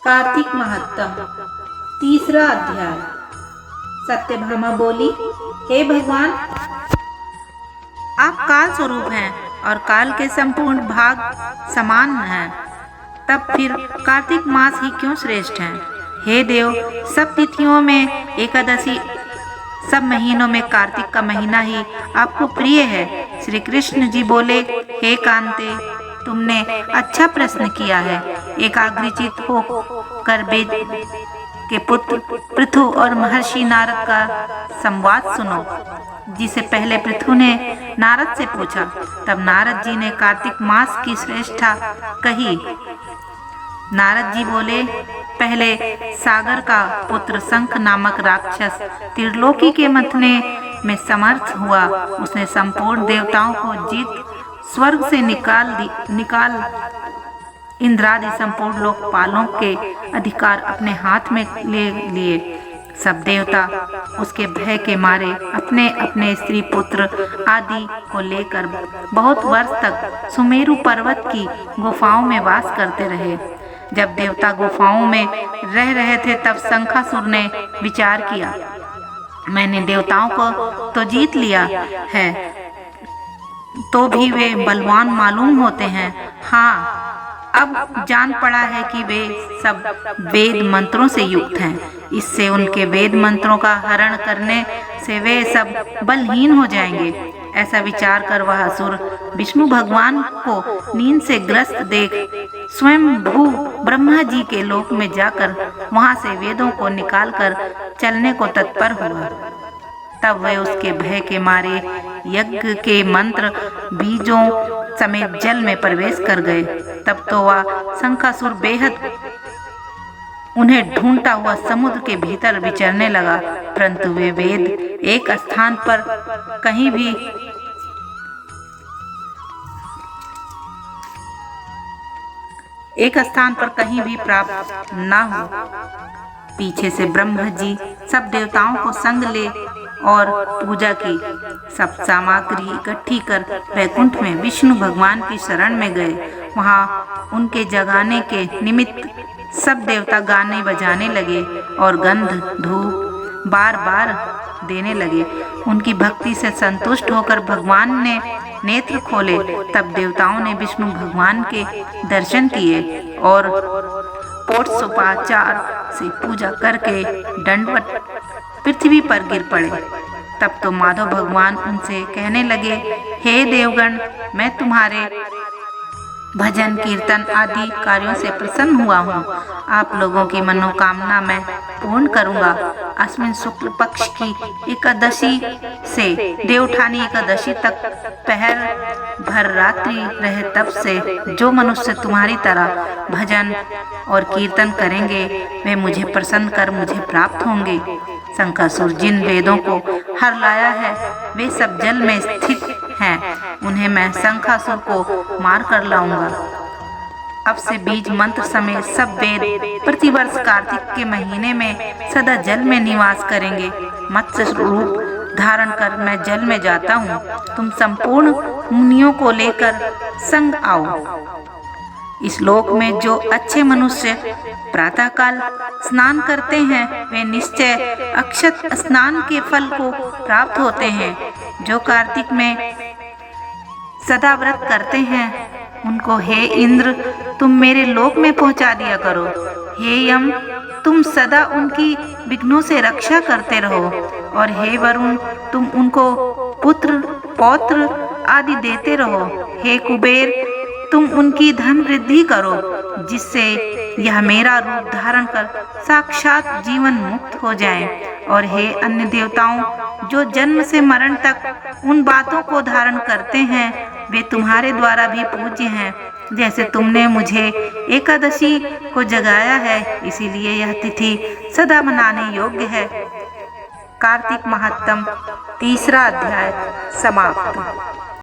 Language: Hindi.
कार्तिक महत्तम तीसरा अध्याय। सत्यभामा बोली, हे भगवान, आप काल स्वरूप हैं और काल के संपूर्ण भाग समान हैं, तब फिर कार्तिक मास ही क्यों श्रेष्ठ है? हे देव, सब तिथियों में एकादशी, सब महीनों में कार्तिक का महीना ही आपको प्रिय है। श्री कृष्ण जी बोले, हे कांते, तुमने अच्छा प्रश्न किया है। एकाग्रचित हो कर वेद के पुत्र पृथु और महर्षि नारद का संवाद सुनो। जिसे पहले पृथु ने नारद से पूछा, तब नारद जी ने कार्तिक मास की श्रेष्ठता कही। नारद जी बोले, पहले सागर का पुत्र शंख नामक राक्षस त्रिलोकी के मंथने में समर्थ हुआ। उसने संपूर्ण देवताओं को जीत स्वर्ग से निकाल इंद्रादि संपूर्ण लोकपालों के अधिकार अपने हाथ में ले लिए। सब देवता उसके भय के मारे अपने अपने स्त्री पुत्र आदि को लेकर बहुत वर्ष तक सुमेरु पर्वत की गुफाओं में वास करते रहे। जब देवता गुफाओं में रह रहे थे, तब शंखासुर ने विचार किया, मैंने देवताओं को तो जीत लिया है, तो भी वे बलवान मालूम होते हैं। हाँ, अब जान पड़ा है कि वे सब वेद मंत्रों से युक्त हैं। इससे उनके वेद मंत्रों का हरण करने से वे सब बलहीन हो जाएंगे। ऐसा विचार कर वह असुर विष्णु भगवान को नींद से ग्रस्त देख स्वयं भू ब्रह्मा जी के लोक में जाकर वहां से वेदों को निकालकर चलने को तत्पर हुआ। तब वे उसके भय के मारे यज्ञ के मंत्र बीजों समेत जल में प्रवेश कर गए। तब तो वह शंखासुर बेहद उन्हें ढूंढता हुआ समुद्र के भीतर विचरने लगा, परंतु वे वेद एक स्थान पर कहीं भी प्राप्त न हो। पीछे से ब्रह्मा जी सब देवताओं को संग ले और पूजा की सब सामग्री इकट्ठी कर वैकुंठ में विष्णु भगवान की शरण में गए। वहाँ उनके जगाने के निमित्त सब देवता गाने बजाने लगे और गंध धूप बार बार देने लगे। उनकी भक्ति से संतुष्ट होकर भगवान ने नेत्र खोले। तब देवताओं ने विष्णु भगवान के दर्शन किए और पोषोपचार से पूजा करके दंडवत पृथ्वी पर गिर पड़े। तब तो माधव भगवान उनसे कहने लगे, हे देवगण, मैं तुम्हारे भजन कीर्तन आदि कार्यों से प्रसन्न हुआ हूँ। आप लोगों की मनोकामना मैं पूर्ण करूँगा। अश्विन शुक्ल पक्ष की एकादशी से देवउठानी एकादशी तक पहर भर रात्रि रहे, तब से जो मनुष्य तुम्हारी तरह भजन और कीर्तन करेंगे, वे मुझे प्रसन्न कर मुझे प्राप्त होंगे। शंखासुर जिन वेदों को हर लाया है, वे सब जल में स्थित हैं। उन्हें मैं शंखासुर को मार कर लाऊंगा। अब से बीज मंत्र समेत सब वेद प्रतिवर्ष कार्तिक के महीने में सदा जल में निवास करेंगे। मत्स्य रूप धारण कर मैं जल में जाता हूँ। तुम संपूर्ण मुनियों को लेकर संग आओ। इस लोक में जो अच्छे मनुष्य प्रातःकाल स्नान करते हैं, वे निश्चय अक्षत स्नान के फल को प्राप्त होते हैं। जो कार्तिक में सदा व्रत करते हैं, उनको हे इंद्र, तुम मेरे लोक में पहुंचा दिया करो। हे यम, तुम सदा उनकी विघ्नों से रक्षा करते रहो। और हे वरुण, तुम उनको पुत्र पौत्र आदि देते रहो। हे कुबेर, तुम उनकी धन वृद्धि करो, जिससे यह मेरा रूप धारण कर साक्षात जीवन मुक्त हो जाएं। और हे अन्य देवताओं, जो जन्म से मरण तक उन बातों को धारण करते हैं, वे तुम्हारे द्वारा भी पूज्य हैं। जैसे तुमने मुझे एकादशी को जगाया है, इसीलिए यह तिथि सदा मनाने योग्य है। कार्तिक महत्तम तीसरा अध्याय समाप्त।